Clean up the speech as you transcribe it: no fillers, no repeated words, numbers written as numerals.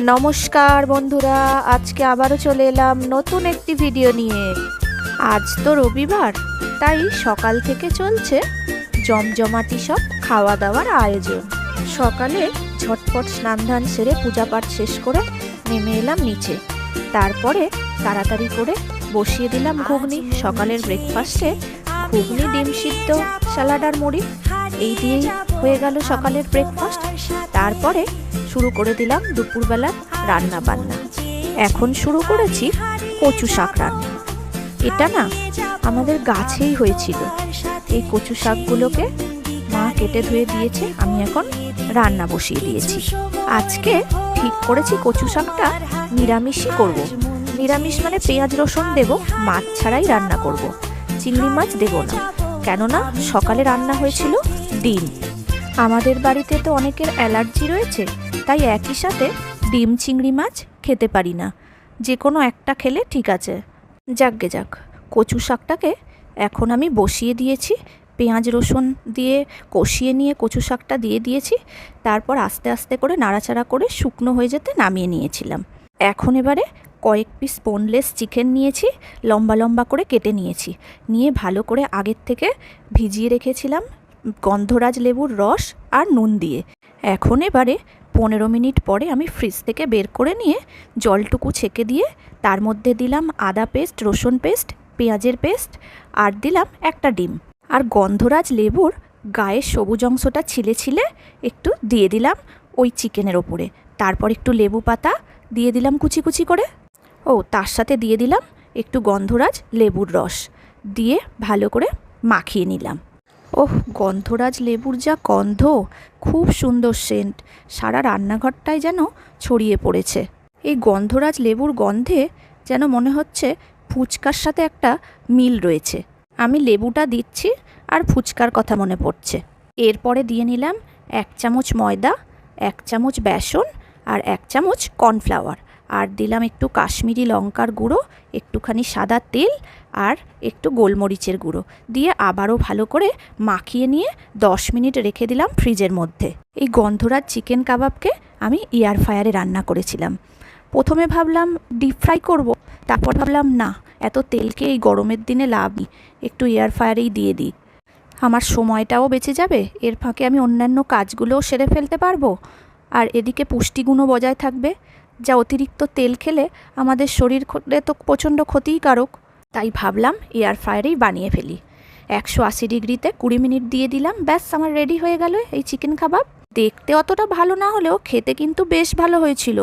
নমস্কার বন্ধুরা, আজকে আবারও চলে এলাম নতুন একটি ভিডিও নিয়ে। আজ তো রবিবার, তাই সকাল থেকে চলছে জমজমাটি সব খাওয়া দাওয়ার আয়োজন। সকালে ঝটপট স্নান ধান সেরে পূজা পাঠ শেষ করে নেমে এলাম নিচে। তারপরে তাড়াতাড়ি করে বসিয়ে দিলাম ঘুগনি। সকালের ব্রেকফাস্টে ঘুগনি, ডিম সিদ্ধ, স্যালাড আর মুড়ি, এই দিয়েই হয়ে গেল সকালের ব্রেকফাস্ট। তারপরে শুরু করে দিলাম দুপুরবেলা রান্না বান্না। এখন শুরু করেছি কচু শাক রান্না। এটা না আমাদের গাছেই হয়েছিল। এই কচু শাকগুলোকে মা কেটে ধুয়ে দিয়েছে, আমি এখন রান্না বসিয়ে দিয়েছি। আজকে ঠিক করেছি কচু শাকটা নিরামিষই করব। নিরামিষ মানে পেঁয়াজ রসুন দেব, মাছ ছাড়াই রান্না করব। চিংড়ি মাছ দেব না, কেননা সকালে রান্না হয়েছিল ডিম। আমাদের বাড়িতে তো অনেকের অ্যালার্জি রয়েছে, তাই একই সাথে ডিম চিংড়ি মাছ খেতে পারি না। যে কোনো একটা খেলে ঠিক আছে। যাক, কচু শাকটাকে এখন আমি বসিয়ে দিয়েছি। পেঁয়াজ রসুন দিয়ে কষিয়ে নিয়ে কচু শাকটা দিয়ে দিয়েছি। তারপর আস্তে আস্তে করে নাড়াচাড়া করে শুকনো হয়ে যেতে নামিয়ে নিয়েছিলাম। এখন এবারে কয়েক পিস বোনলেস চিকেন নিয়েছি, লম্বা লম্বা করে কেটে নিয়েছি। নিয়ে ভালো করে আগের থেকে ভিজিয়ে রেখেছিলাম গন্ধরাজ লেবুর রস আর নুন দিয়ে। এখন এবারে 15 মিনিট পরে আমি ফ্রিজ থেকে বের করে নিয়ে জলটুকু ছেঁকে দিয়ে তার মধ্যে দিলাম আদা পেস্ট, রসুন পেস্ট, পেঁয়াজের পেস্ট, আর দিলাম একটা ডিম। আর গন্ধরাজ লেবুর গায়ের সবুজ অংশটা ছিলে একটু দিয়ে দিলাম ওই চিকেনের ওপরে। তারপর একটু লেবু পাতা দিয়ে দিলাম কুচি কুচি করে। তার সাথে দিয়ে দিলাম একটু গন্ধরাজ লেবুর রস দিয়ে ভালো করে মাখিয়ে নিলাম। গন্ধরাজ লেবুর যা গন্ধ, খুব সুন্দর সেন্ট, সারা রান্নাঘরটায় যেন ছড়িয়ে পড়েছে। এই গন্ধরাজ লেবুর গন্ধে যেন মনে হচ্ছে ফুচকার সাথে একটা মিল রয়েছে। আমি লেবুটা দিচ্ছি আর ফুচকার কথা মনে পড়ছে। এরপরে দিয়ে নিলাম 1 চামচ ময়দা, 1 চামচ বেসন আর 1 চামচ কর্নফ্লাওয়ার, আর দিলাম একটু কাশ্মীরি লঙ্কার গুঁড়ো, একটুখানি সাদা তেল আর একটু গোলমরিচের গুঁড়ো দিয়ে আবারও ভালো করে মাখিয়ে নিয়ে 10 মিনিট রেখে দিলাম ফ্রিজের মধ্যে। এই গন্ধরাজ চিকেন কাবাবকে আমি এয়ার ফ্রায়ারে রান্না করেছিলাম। প্রথমে ভাবলাম ডিপ ফ্রাই করব, তারপর ভাবলাম না, এত তেলকে এই গরমের দিনে লাভ নেই, একটু এয়ার ফ্রায়ারেই দিয়ে দিই। আমার সময়টাও বেঁচে যাবে, এর ফাঁকে আমি অন্যান্য কাজগুলোও সেরে ফেলতে পারবো, আর এদিকে পুষ্টিগুণও বজায় থাকবে। যা অতিরিক্ত তেল খেলে আমাদের শরীর তো প্রচণ্ড ক্ষতিকারক। তাই ভাবলাম এয়ার ফ্রায়ারেই বানিয়ে ফেলি। 180 ডিগ্রিতে 20 মিনিট দিয়ে দিলাম, ব্যাস আমার রেডি হয়ে গেল এই চিকেন কাবাব। দেখতে অতটা ভালো না হলেও খেতে কিন্তু বেশ ভালো হয়েছিল।